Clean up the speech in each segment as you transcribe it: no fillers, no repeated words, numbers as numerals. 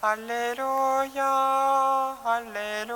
Alléluia, Alléluia.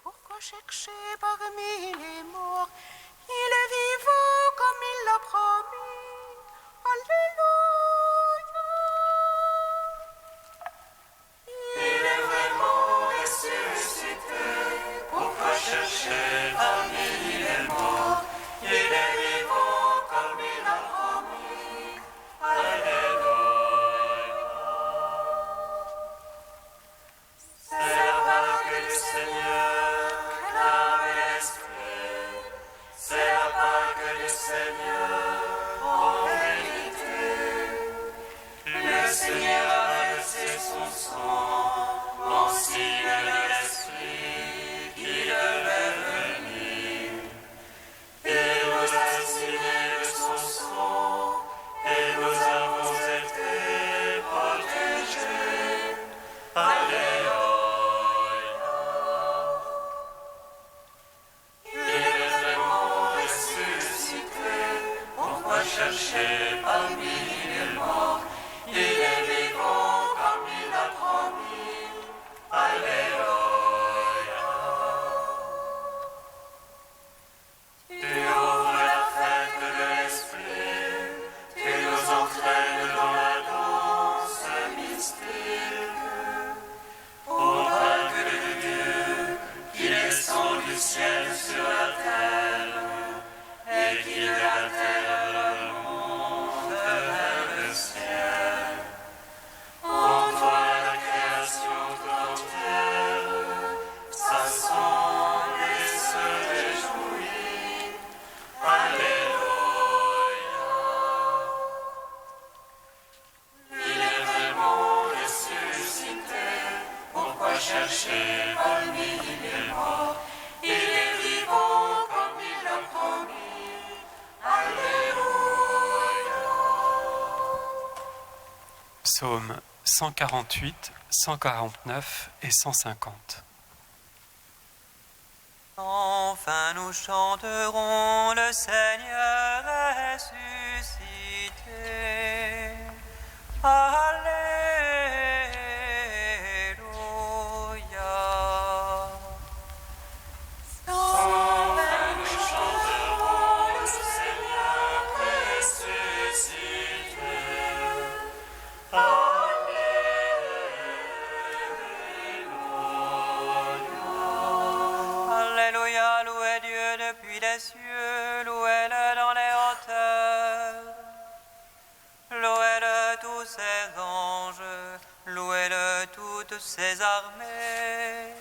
Pourquoi chercher parmi les morts? Il est vivant comme il l'a promis. Alléluia. Il est vraiment ressuscité. Pourquoi chercher parmi les morts? Il est vivant comme il l'a promis. Alléluia. C'est la vague du Seigneur, clame l'Esprit. C'est la vague du Seigneur, en vérité. Le Seigneur a versé son sang, en signe de l'Esprit qui devait venir. Il nous a signé de son sang, et nous avons été protégés. Alléluia. Chercher parmi les morts, il est vivant comme il l'a promis. Alléluia. Tu ouvres la fête de l'Esprit, tu nous entraînes dans la danse mystique. Ô vague de Dieu, qui descend du ciel sur la terre, et qui de la terre chercher parmi les morts, il est vivant comme il l'a promis. Alléluia. Psaume 148, 149 et 150. Enfin nous chanterons, le Seigneur est ressuscité. Alléluia. Enfin nous chanterons, le Seigneur ressuscité. Alléluia, louez Dieu depuis les cieux, louez-le dans les hauteurs. Louez-le tous ses anges, louez-le toutes ses armées.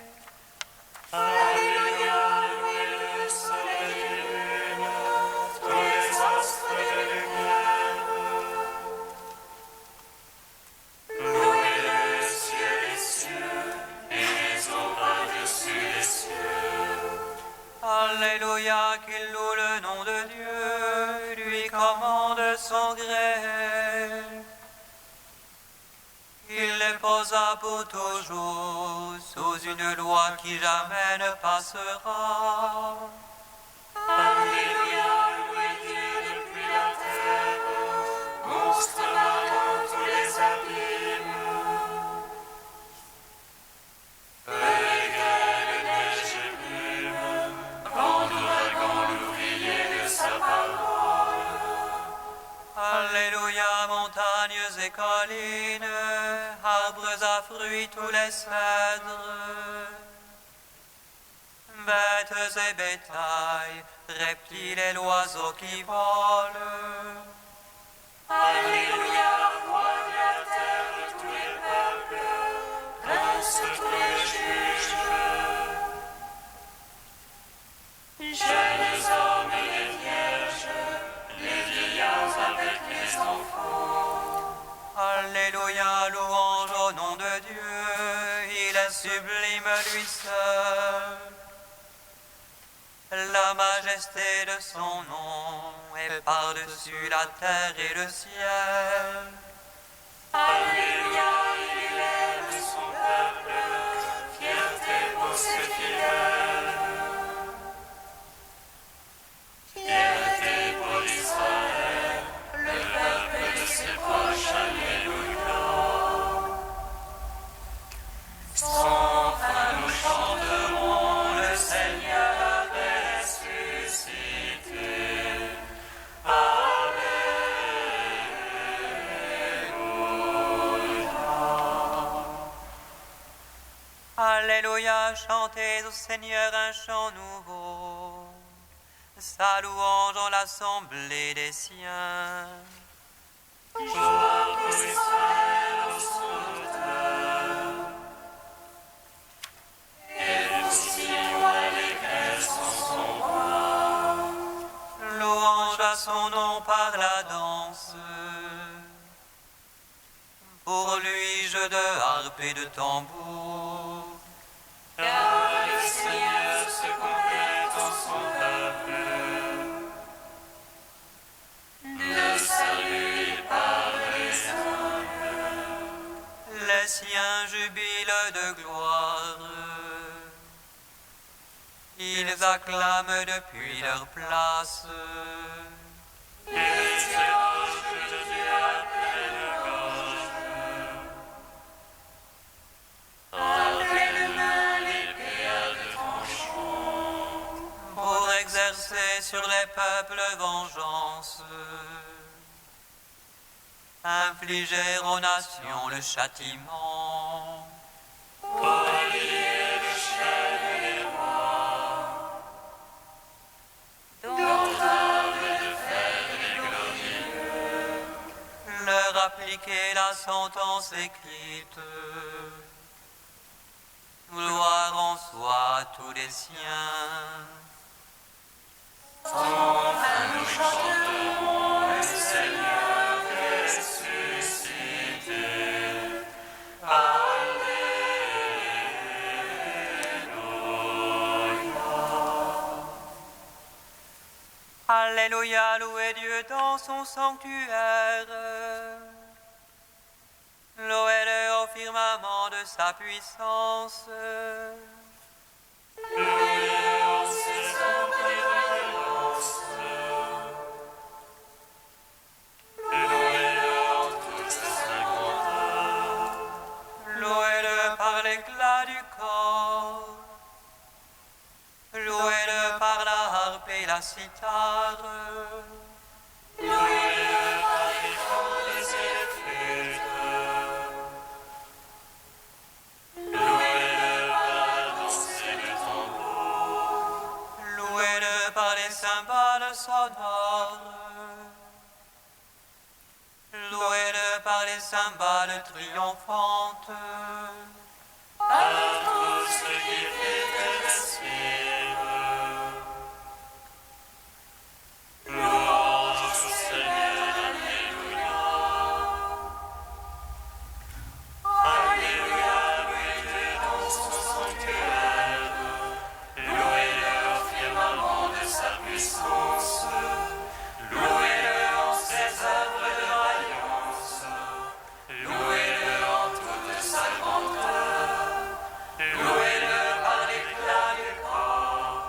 Alléluia, louez le soleil et lune, tous les astres de lumière. Louez le ciel des cieux et les eaux par-dessus les cieux. Alléluia, qu'il loue le nom de Dieu, lui commande son gré. Il les posa pour toujours sous une loi qui jamais ne passera. Alléluia, louez Dieu depuis la terre, monstres marins tous les abîmes. Feu et grêle, neige et brume, vent d'ouragan, l'ouvrier de sa parole. Alléluia, montagnes et collines, arbres à fruits, tous les cèdres. Bêtes et bétail, reptiles et oiseaux qui volent. Alléluia, roi de la terre de tous les peuples, prince de tous les juges. Jeunes hommes et les vierges, les vieillards avec les enfants. Alléluia, louange au nom de Dieu, il est sublime lui seul. La majesté de son nom est par-dessus la terre et le ciel. Alléluia, il élève son peuple, fierté pour ses fidèles. Fierté pour Israël, le peuple de ses proches, alléluia. Enfin nous chanterons, le Seigneur ressuscité. Alléluia, chantez au Seigneur un chant nouveau. Sa louange en l'assemblée des siens. Joie pour Israël en son auteur. Et pour Sion allégresse en son roi. Louange à son nom par la danse. Pour lui, jeu de harpe et de tambour. Car le Seigneur se complète en son peuple. Le salut il parle les hommes. Les siens jubilent de gloire. Ils acclament depuis leur place. Et les anges de Dieu à pleine gorge. Après le main l'épée à deux tranchants. Pour exercer sur les peuples vengeance, infliger aux nations le châtiment. Pour lier les chaînes et les rois. D'entendre de fer les glorieux. Leur appliquer la sentence écrite. Gloire en soi à tous les siens. Enfin nous chanterons le Seigneur ressuscité. Alléluia, louez Dieu dans son sanctuaire. Louez-le au firmament de sa puissance. Louez-le en ses œuvres d'excellence. Louez-le en toute sa grandeur. Louez-le par l'éclat du corps. Louez-le par la harpe et la cithare. Louez-le par les cordes et les flûtes. Louez-le par la danse et le tambour. Louez-le par les cymbales sonores. Louez-le par les cymbales triomphantes. À tous ceux qui vivent et respirent. Louange au Seigneur, Alléluia. Alléluia, louez-le dans son sanctuaire. Louez-le au firmament de sa puissance. Louez-le en ses œuvres de vaillance. Louez-le en toute sa grandeur. Louez-le par l'éclat du corps.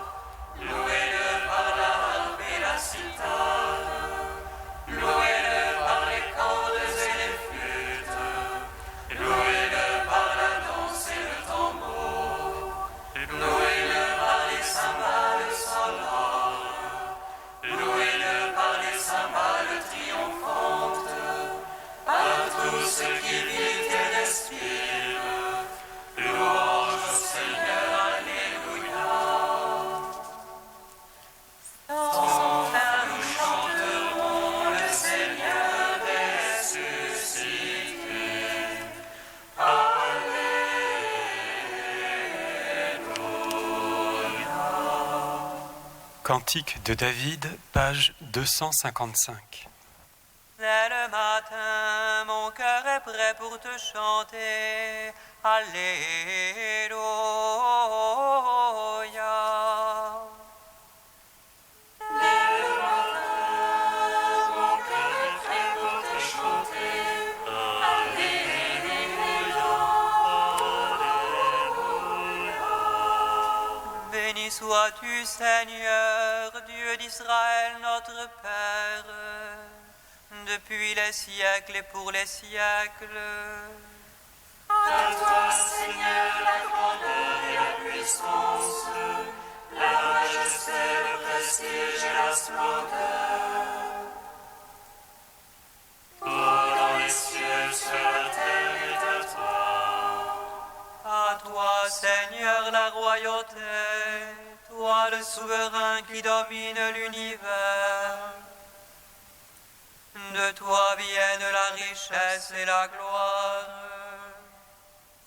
Louez-le par la harpe et la cithare. Louez-le par les cordes et les flûtes. Louez-le par la danse et le tambour. Louez-le par les cymbales sonores. Louez-le par les cymbales triomphantes. À tous ceux qui vivent et respirent. Louange au Seigneur, Alléluia. Enfin nous chanterons, le Seigneur est ressuscité. Cantique de David, page 255. Dès le matin, mon cœur est prêt pour te chanter. Alléluia. Mon cœur est prêt pour te chanter. Béni sois-tu, Seigneur, Dieu d'Israël, notre Père, depuis les siècles et pour les siècles. À toi, Seigneur, la grandeur et la puissance, la majesté, le prestige et la splendeur. Tout dans les cieux, sur la terre est à toi. À toi, Seigneur, la royauté, toi le souverain qui domine l'univers. De toi viennent la richesse et la gloire.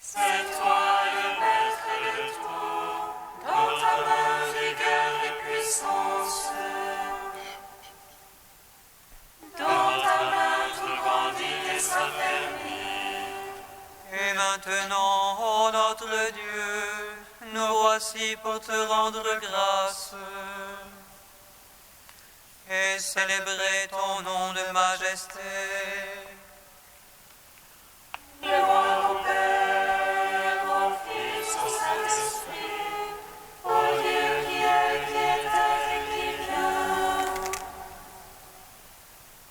C'est toi le maître de tout, dans ta main vigueur et puissance. Dans ta main tout grandit et s'affermit. Et maintenant, ô notre Dieu, nous voici pour te rendre grâce et célébrer ton nom de majesté. Gloire au Père, au Fils, au Saint-Esprit, au Dieu qui était et qui vient.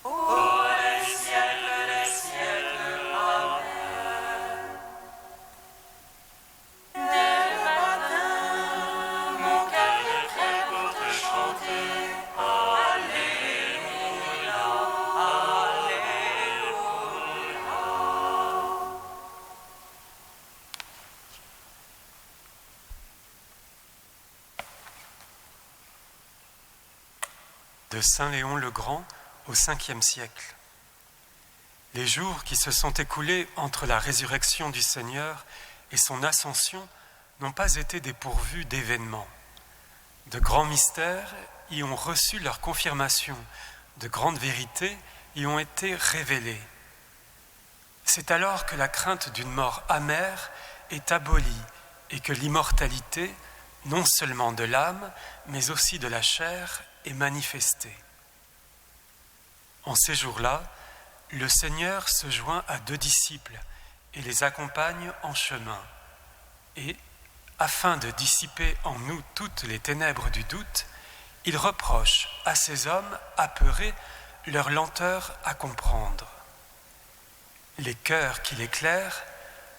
Ô les siècles des siècles, Amen. Dès le matin, mon cœur est prêt pour te chanter. Alléluia, Alléluia. De Saint Léon le Grand au 5e siècle. Les jours qui se sont écoulés entre la résurrection du Seigneur et son ascension n'ont pas été dépourvus d'événements. De grands mystères y ont reçu leur confirmation, de grandes vérités y ont été révélées. C'est alors que la crainte d'une mort amère est abolie et que l'immortalité, non seulement de l'âme, mais aussi de la chair, est manifestée. En ces jours-là, le Seigneur se joint à 2 disciples et les accompagne en chemin. Et, afin de dissiper en nous toutes les ténèbres du doute, il reproche à ces hommes apeurés leur lenteur à comprendre. Les cœurs qu'il éclaire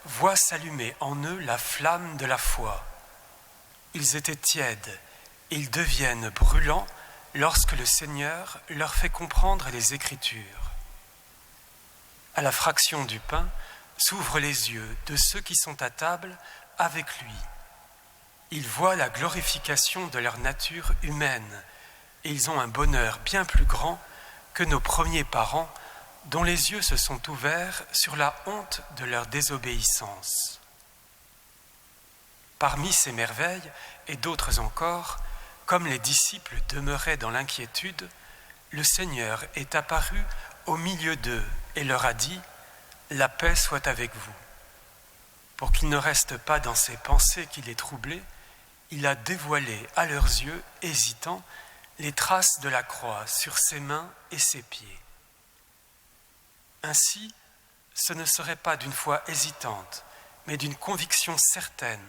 voient s'allumer en eux la flamme de la foi. Ils étaient tièdes, et ils deviennent brûlants lorsque le Seigneur leur fait comprendre les Écritures. À la fraction du pain s'ouvrent les yeux de ceux qui sont à table avec lui. Ils voient la glorification de leur nature humaine, et ils ont un bonheur bien plus grand que nos premiers parents, dont les yeux se sont ouverts sur la honte de leur désobéissance. Parmi ces merveilles, et d'autres encore, comme les disciples demeuraient dans l'inquiétude, le Seigneur est apparu au milieu d'eux et leur a dit « La paix soit avec vous ». Pour qu'ils ne restent pas dans ces pensées qui les troublaient, il a dévoilé à leurs yeux, hésitants, les traces de la croix sur ses mains et ses pieds. Ainsi, ce ne serait pas d'une foi hésitante, mais d'une conviction certaine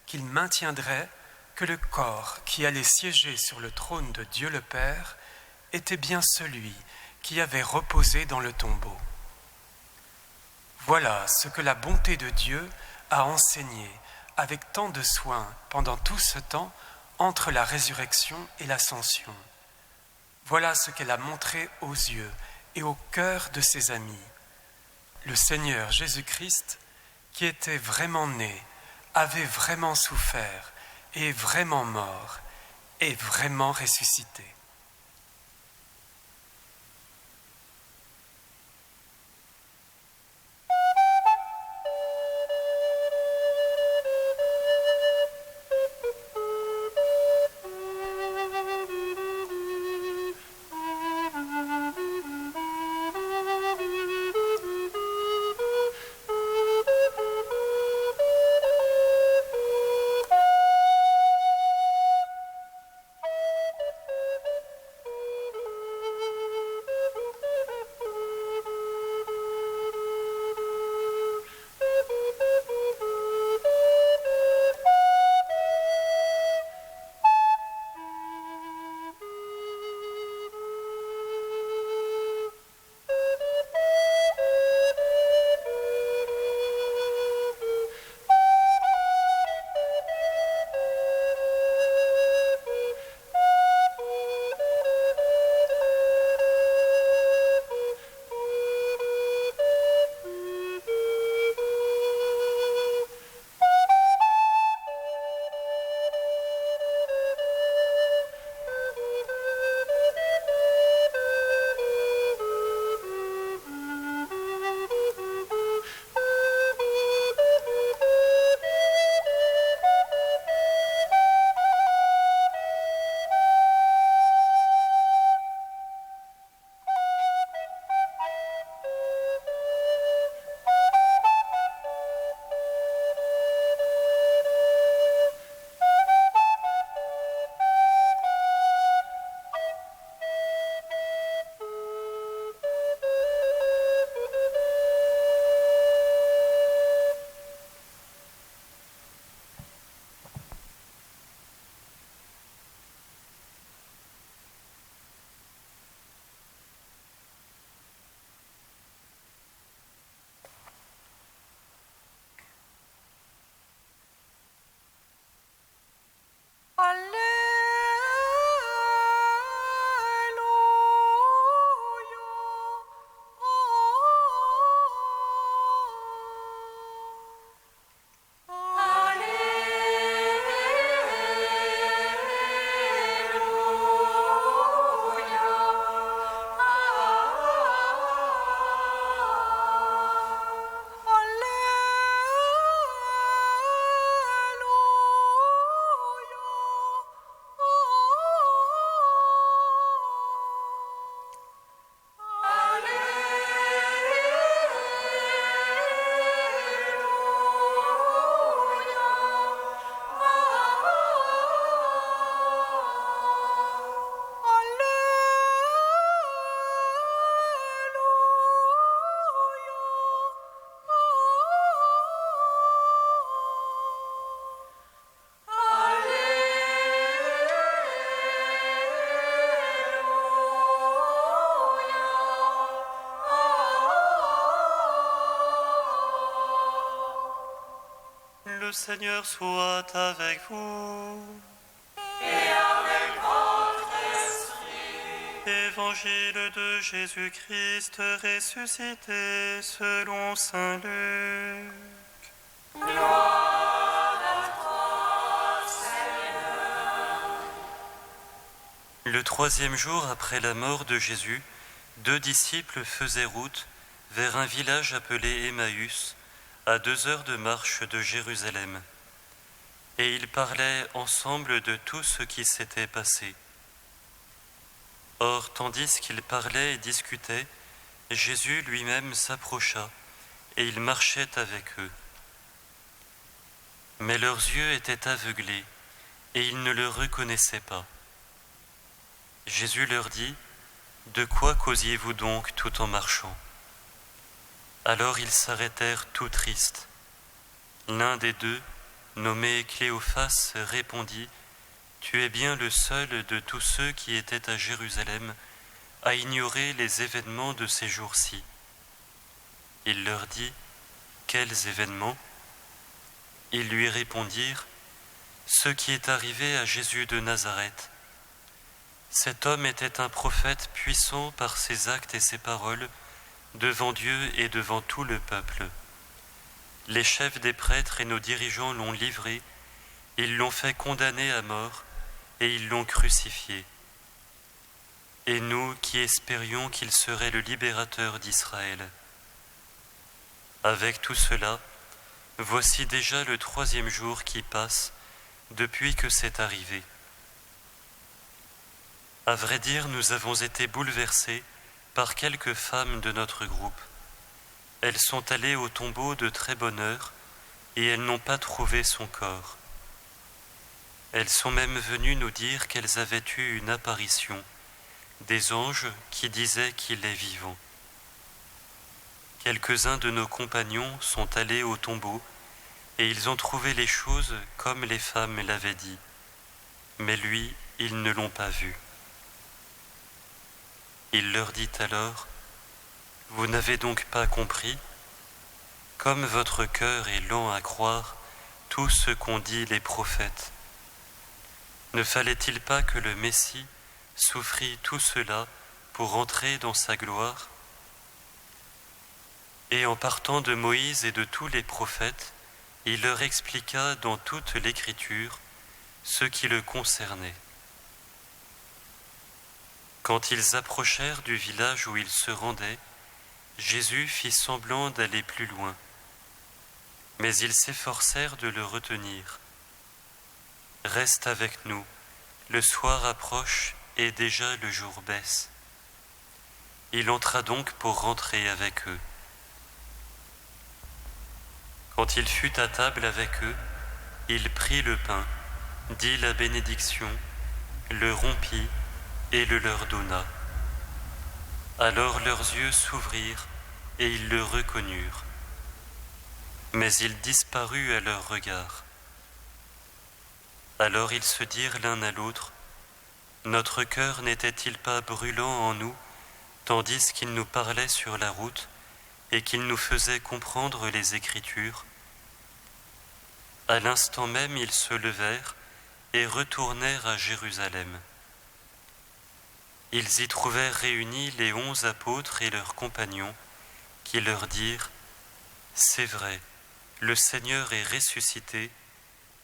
qu'il maintiendrait que le corps qui allait siéger sur le trône de Dieu le Père était bien celui qui avait reposé dans le tombeau. Voilà ce que la bonté de Dieu a enseigné avec tant de soin pendant tout ce temps entre la résurrection et l'ascension. Voilà ce qu'elle a montré aux yeux et au cœur de ses amis. Le Seigneur Jésus-Christ, qui était vraiment né, avait vraiment souffert, est vraiment mort, est vraiment ressuscité. Le Seigneur soit avec vous. Et avec votre esprit. Évangile de Jésus-Christ ressuscité selon saint Luc. Gloire à toi, Seigneur. Le 3e jour après la mort de Jésus, 2 disciples faisaient route vers un village appelé Emmaüs, à 2 heures de marche de Jérusalem. Et ils parlaient ensemble de tout ce qui s'était passé. Or, tandis qu'ils parlaient et discutaient, Jésus lui-même s'approcha, et il marchait avec eux. Mais leurs yeux étaient aveuglés, et ils ne le reconnaissaient pas. Jésus leur dit, « De quoi causiez-vous donc tout en marchant ?» Alors ils s'arrêtèrent tout tristes. L'un des deux, nommé Cléophas, répondit, « Tu es bien le seul de tous ceux qui étaient à Jérusalem à ignorer les événements de ces jours-ci. » Il leur dit, « Quels événements ?» Ils lui répondirent, « Ce qui est arrivé à Jésus de Nazareth. Cet homme était un prophète puissant par ses actes et ses paroles devant Dieu et devant tout le peuple. Les chefs des prêtres et nos dirigeants l'ont livré, ils l'ont fait condamner à mort et ils l'ont crucifié. Et nous qui espérions qu'il serait le libérateur d'Israël. Avec tout cela, voici déjà le 3e jour qui passe depuis que c'est arrivé. À vrai dire, nous avons été bouleversés par quelques femmes de notre groupe. Elles sont allées au tombeau de très bonne heure et elles n'ont pas trouvé son corps. Elles sont même venues nous dire qu'elles avaient eu une apparition, des anges qui disaient qu'il est vivant. Quelques-uns de nos compagnons sont allés au tombeau et ils ont trouvé les choses comme les femmes l'avaient dit. Mais lui, ils ne l'ont pas vu. Il leur dit alors, « Vous n'avez donc pas compris ? Comme votre cœur est lent à croire tout ce qu'ont dit les prophètes. Ne fallait-il pas que le Messie souffrit tout cela pour entrer dans sa gloire ? Et en partant de Moïse et de tous les prophètes, il leur expliqua dans toute l'Écriture ce qui le concernait. Quand ils approchèrent du village où ils se rendaient, Jésus fit semblant d'aller plus loin. Mais ils s'efforcèrent de le retenir. « Reste avec nous, le soir approche et déjà le jour baisse. » Il entra donc pour rentrer avec eux. Quand il fut à table avec eux, il prit le pain, dit la bénédiction, le rompit et le leur donna. Alors leurs yeux s'ouvrirent et ils le reconnurent. Mais il disparut à leur regard. Alors ils se dirent l'un à l'autre, « Notre cœur n'était-il pas brûlant en nous, tandis qu'il nous parlait sur la route et qu'il nous faisait comprendre les Écritures ?» À l'instant même, ils se levèrent et retournèrent à Jérusalem. Ils y trouvèrent réunis les 11 apôtres et leurs compagnons, qui leur dirent, « C'est vrai, le Seigneur est ressuscité,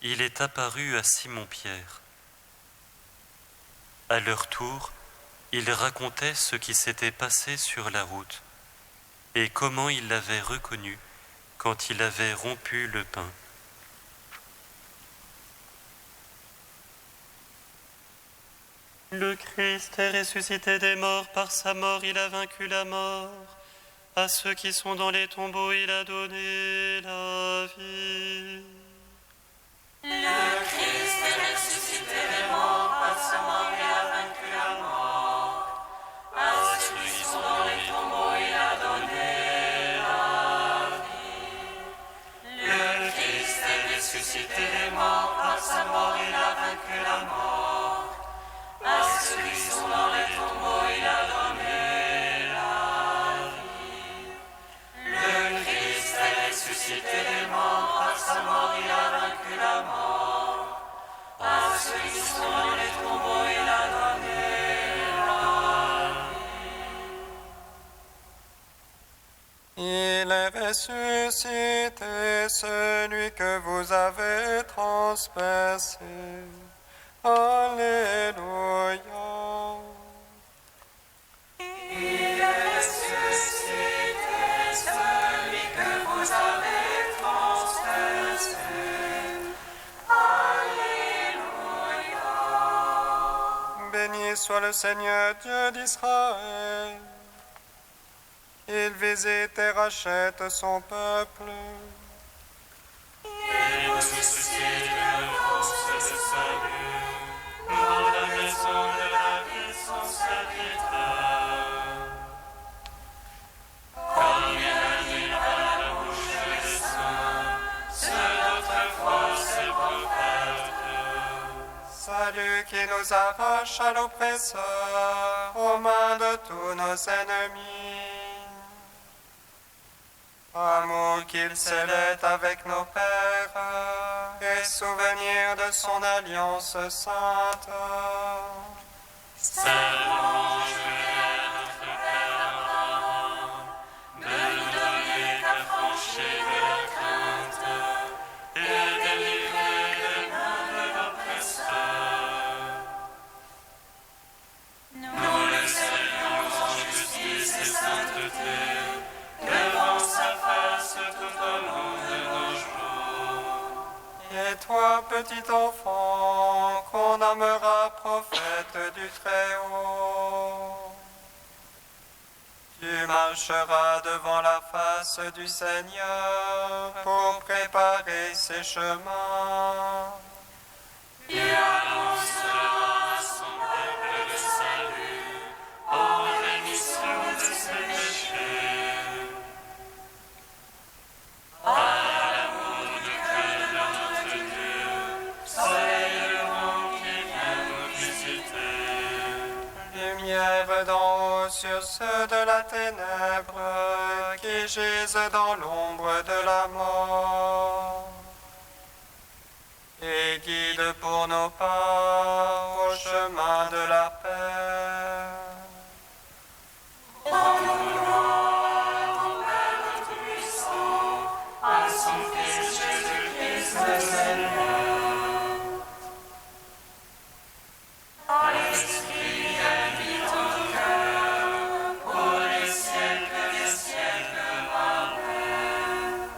il est apparu à Simon-Pierre. » À leur tour, ils racontaient ce qui s'était passé sur la route et comment ils l'avaient reconnu quand il avait rompu le pain. Le Christ est ressuscité des morts, par sa mort il a vaincu la mort. À ceux qui sont dans les tombeaux, il a donné la vie. Le Christ est ressuscité des morts, par sa mort il a vaincu la mort. À ceux qui sont dans les tombeaux, il a donné la vie. Le Christ est ressuscité des morts, par sa mort il a vaincu la mort. À ceux qui sont dans les tombeaux, il a donné la vie. Le Christ est ressuscité des morts, par sa mort il a vaincu ressuscité, celui que vous avez transpercé. Alléluia. Il est ressuscité, celui que vous avez transpercé. Alléluia. Béni soit le Seigneur Dieu d'Israël. Il visite et rachète son peuple. Il nous suscite une force de salut dans la maison de la vie de son serviteur. Comme il a dit à la bouche des saints, ceux d'autrefois ses prophètes. Salut qui nous arrache à l'oppresseur, aux mains de tous nos ennemis. Amour qu'il scellait avec nos pères, et souvenir de son alliance sainte. Seulement jurer à notre Père Abraham de nous donner l'affranchie de la crainte et délivrer les mains de l'oppresseur. Nous le saluons en justice et sainteté, devant sa face tout au long de nos jours. Et toi, petit enfant, qu'on nommera prophète du Très-Haut, tu marcheras devant la face du Seigneur pour préparer ses chemins. Il annoncera à son peuple le salut, en rémission de ses péchés. À l'amour du Christ de notre Dieu, soleil levant qui vient nous visiter. Lumière d'en haut sur ceux de la ténèbre qui gisent dans l'ombre de la mort. Et guide pour nos pas au chemin de la paix. À son Fils Jésus-Christ le Seigneur. À l'Esprit habite ton cœur, pour les siècles des siècles. Amen.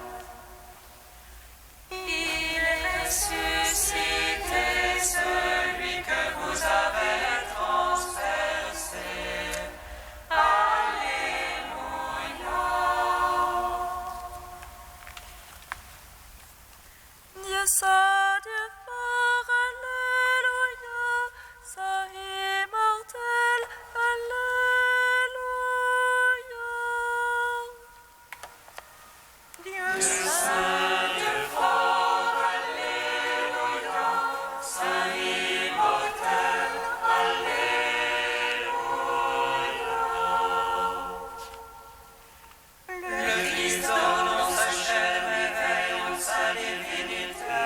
Il est ressuscité, celui que vous avez transpercé. Alléluia. Dieu saint, Dieu fort, Alléluia. Saint immortel, Alléluia. Dieu saint, Dieu fort, Alléluia. Saint immortel, Alléluia. Le Christ dans sa chair réveille sa divinité.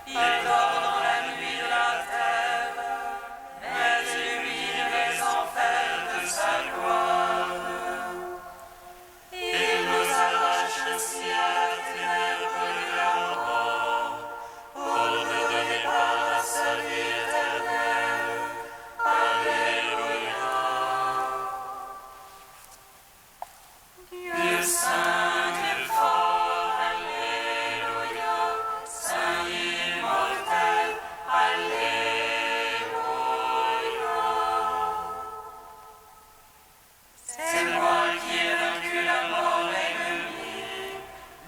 Il dort dans la nuit de la terre, mais illumine les enfers de sa gloire. Il nous arrache ainsi à la ténèbre de la mort, pour nous donner part à sa vie éternelle. Alléluia. Dieu saint, Dieu fort, Alléluia. Saint immortel, Alléluia. C'est moi qui ai vaincu la mort ennemie.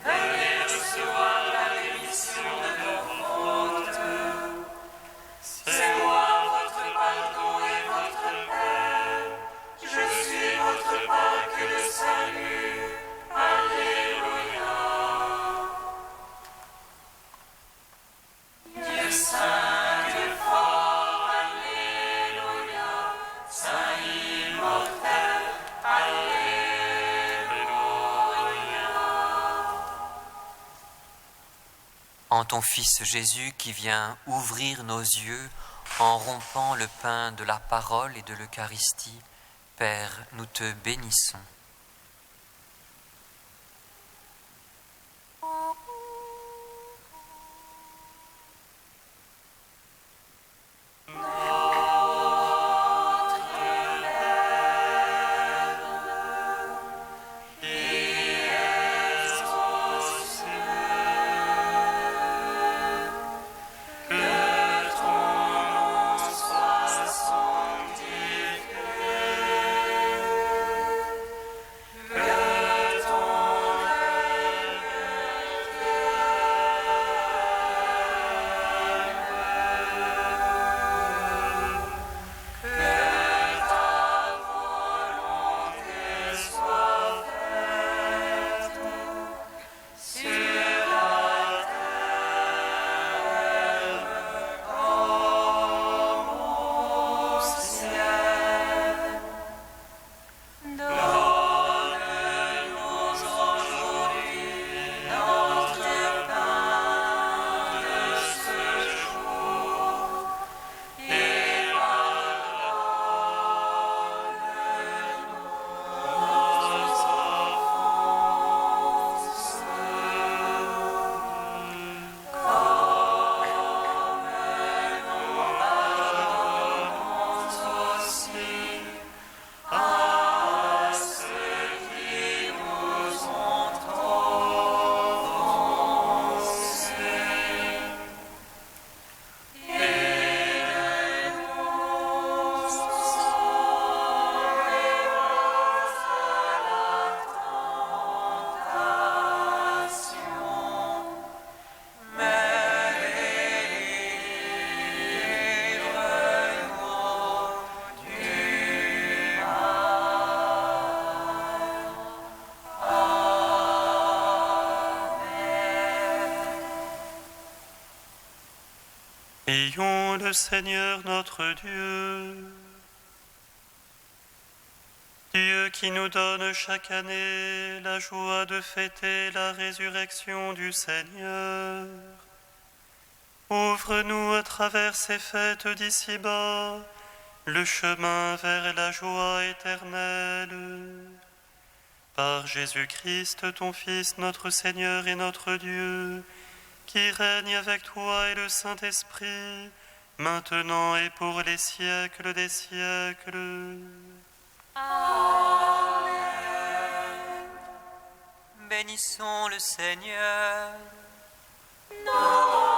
Venez recevoir la rémission de vos fautes. C'est moi votre pardon et votre Père. Je suis votre Pâque et le salut. Alléluia. Dieu saint, Dieu fort, Alléluia. Saint immortel, Alléluia. En ton Fils Jésus qui vient ouvrir nos yeux en rompant le pain de la parole et de l'Eucharistie, Père, nous te bénissons. Ayons le Seigneur notre Dieu. Dieu qui nous donne chaque année la joie de fêter la résurrection du Seigneur, ouvre-nous à travers ces fêtes d'ici-bas le chemin vers la joie éternelle. Par Jésus-Christ, ton Fils, notre Seigneur et notre Dieu, qui règne avec toi et le Saint-Esprit, maintenant et pour les siècles des siècles. Amen. Bénissons le Seigneur. Nos